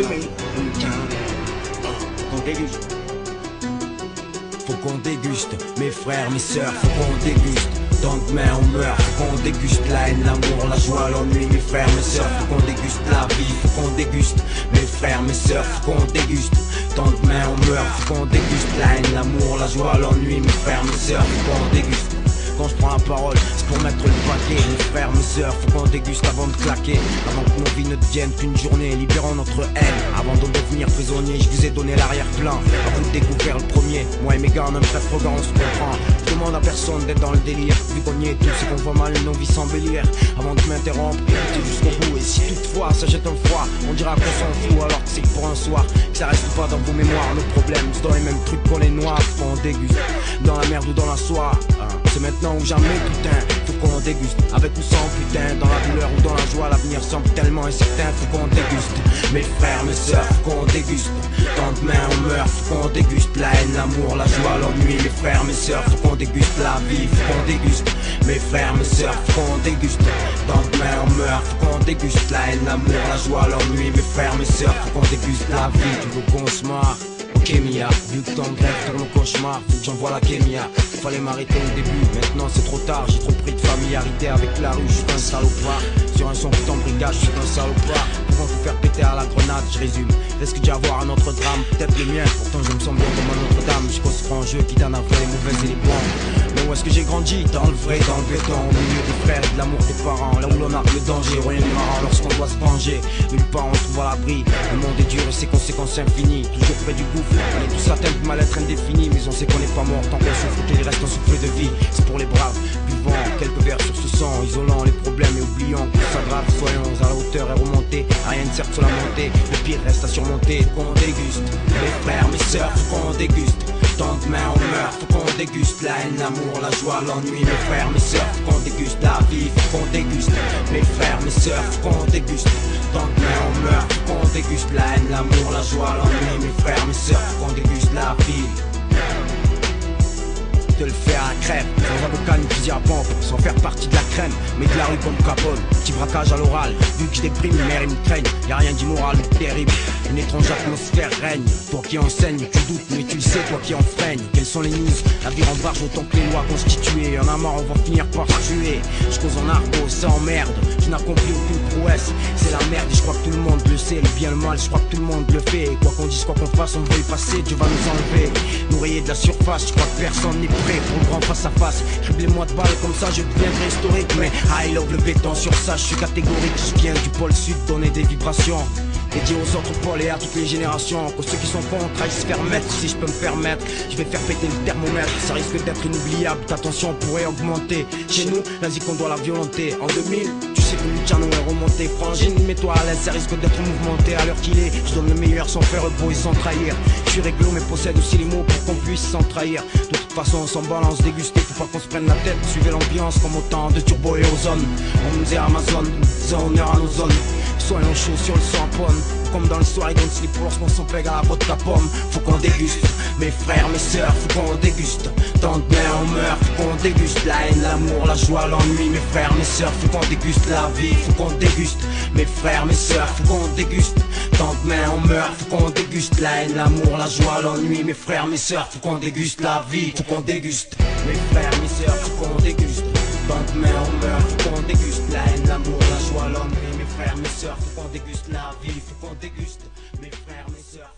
2015. Qu'on déguste. Faut qu'on déguste, mes frères, mes sœurs, faut qu'on déguste. Tant demain on meurt, faut qu'on déguste la haine, l'amour, la joie, l'ennui, mes frères, mes sœurs, faut qu'on déguste la vie, faut qu'on déguste, mes frères, mes sœurs, faut qu'on déguste. Tant demain on meurt, faut qu'on déguste la haine, l'amour, la joie, l'ennui, mes frères, mes sœurs, faut qu'on déguste. Quand je prends la parole, c'est pour mettre le paquet. Mes frères, mes sœurs, faut qu'on déguste avant de claquer. Avant que nos vies ne deviennent qu'une journée, libérons notre haine. Avant de devenir prisonnier, je vous ai donné l'arrière-plan. À vous de découvrir le premier. Moi et mes gars, on aime très frogan, on se comprend. Je demande à personne d'être dans le délire. Vu qu'on y est tous et qu'on voit mal nos vies s'embellir. Avant de m'interrompre, écoutez jusqu'au bout. Et si toutefois ça jette un froid, on dira qu'on s'en fout. Alors que c'est que pour un soir, que ça reste pas dans vos mémoires. Nos problèmes, c'est dans les mêmes trucs qu'on les noirs. Faut qu'on déguste, dans la merde ou dans la soie. C'est maintenant ou jamais, putain, faut qu'on déguste. Avec ou sans putain, dans la douleur ou dans la joie, l'avenir semble tellement incertain, faut qu'on déguste. Mes frères, mes sœurs, faut qu'on déguste. Tant demain on meurt, faut qu'on déguste. La haine, l'amour, la joie, l'ennui, mes frères, mes sœurs, faut qu'on déguste. La vie, faut qu'on déguste. Mes frères, mes sœurs, faut qu'on déguste. Tant demain on meurt, faut qu'on déguste. La haine, l'amour, la joie, l'ennui, mes frères, mes sœurs, faut qu'on déguste. La vie, tu veux qu'on se marre. Ok Mia, vu que ton grève tourne au cauchemar, faut que j'envoie la kémia. Fallait m'arrêter au début, maintenant c'est trop tard. J'ai trop pris de familiarité avec la rue, je suis un salopard. Sur un son qui t'embrigage, je suis un salopard. Pouvant tout faire péter à la grenade, je résume. Risque d'y avoir un autre drame, peut-être le mien. Pourtant je me sens bien comme un Notre-Dame. Je cause franc jeu qui donne un vrai, les mauvaises et les bons. Mais où est-ce que j'ai grandi? Dans le vrai, dans le béton. Au milieu des frères et de l'amour des parents. Là où l'on a le danger, rien de marrant lorsqu'on doit se venger. Nulle part on se trouve à l'abri. Le monde est dur et ses conséquences infinies. Toujours près du gouffre, on est tous atteints de mal-être indéfini. Mais on sait qu'on n'est pas mort tant qu'on souffre, qu'il reste un souffle de vie. C'est pour les braves, buvant quelques verres sur ce sang, isolant les problèmes et oubliant que ça grave. Soyons à la hauteur et remonter, rien ne sert sur la montée. Le pire reste à surmonter, faut qu'on déguste. Mes frères, mes sœurs, faut qu'on déguste. Tant demain on meurt, faut qu'on déguste. La haine, l'amour, la joie, l'ennui, mes frères, mes sœurs, faut qu'on déguste. La vie, faut qu'on déguste. Mes frères, mes sœurs, faut qu'on déguste. Tant demain on meurt, faut qu'on déguste. La haine, l'amour, la joie, l'ennui, mes frères, mes sœurs, faut qu'on déguste. La vie, de le faire à la crème, sans avocat ni fusil à pompe, sans faire partie de la crème, mais de la rue comme Capone. Petit braquage à l'oral, vu que je déprime, mes mères ils me craignent. Y'a rien d'immoral ou terrible, une étrange atmosphère règne. Toi qui enseigne, tu doutes, mais tu le sais, toi qui enfreigne. Quelles sont les news? La vie rembarge autant que les lois constituées. Y'en a marre, on va finir par se tuer. Je cause en argot, ça emmerde. Je n'accomplis aucune prouesse, c'est la merde et je crois que tout le monde le sait. Le bien, le mal, je crois que tout le monde le fait. Et quoi qu'on dise, quoi qu'on fasse, on veut y passer, Dieu va nous enlever. Nous rayer de la surface, je crois que personne n'est prêt pour le grand face à face. Criblez-moi de balles, comme ça je deviendrai historique. Mais I love le béton, sur ça je suis catégorique. Je viens du pôle sud, donner des vibrations dédié aux autres pôles et à toutes les générations. Que ceux qui sont contre aillent se faire mettre. Si je peux me permettre, je vais faire péter le thermomètre. Ça risque d'être inoubliable, ta tension pourrait augmenter. Chez nous, la zik on doit la violenter. En 2000, tu sais que Luciano est remonté. Frangine, mets-toi à l'aise, ça risque d'être mouvementé. À l'heure qu'il est, je donne le meilleur sans faire beau et sans trahir. Je suis réglo mais possède aussi les mots pour qu'on puisse s'en trahir. De toute façon on s'en balance, déguster, faut pas qu'on se prenne la tête. Suivez l'ambiance comme autant de turbo et ozone. On nous est Amazon, honneur à nos zones. Soyons chauds sur le sang à pomme. Comme dans le soir et dans le slip lorsqu'on s'en pègue à la vodka pomme. Faut qu'on déguste, mes frères, mes sœurs, faut qu'on déguste. Tant de bien on meurt, faut qu'on déguste. La haine, l'amour, la joie, l'ennui, mes frères, mes sœurs, faut qu'on déguste. La vie, faut qu'on déguste. Mes frères, mes sœurs, faut qu'on déguste. Tant de bien on meurt, faut qu'on déguste. La haine, l'amour, la joie, l'ennui, mes frères, mes sœurs, faut qu'on déguste. La vie, faut qu'on déguste. Mes frères, mes sœurs, faut qu'on déguste. Tant de bien on meurt, faut qu'on déguste. La haine, l'amour, la joie, l'ennui, mes frères, mes sœurs, faut qu'on déguste. La vie, faut qu'on déguste. Mes frères, mes sœurs,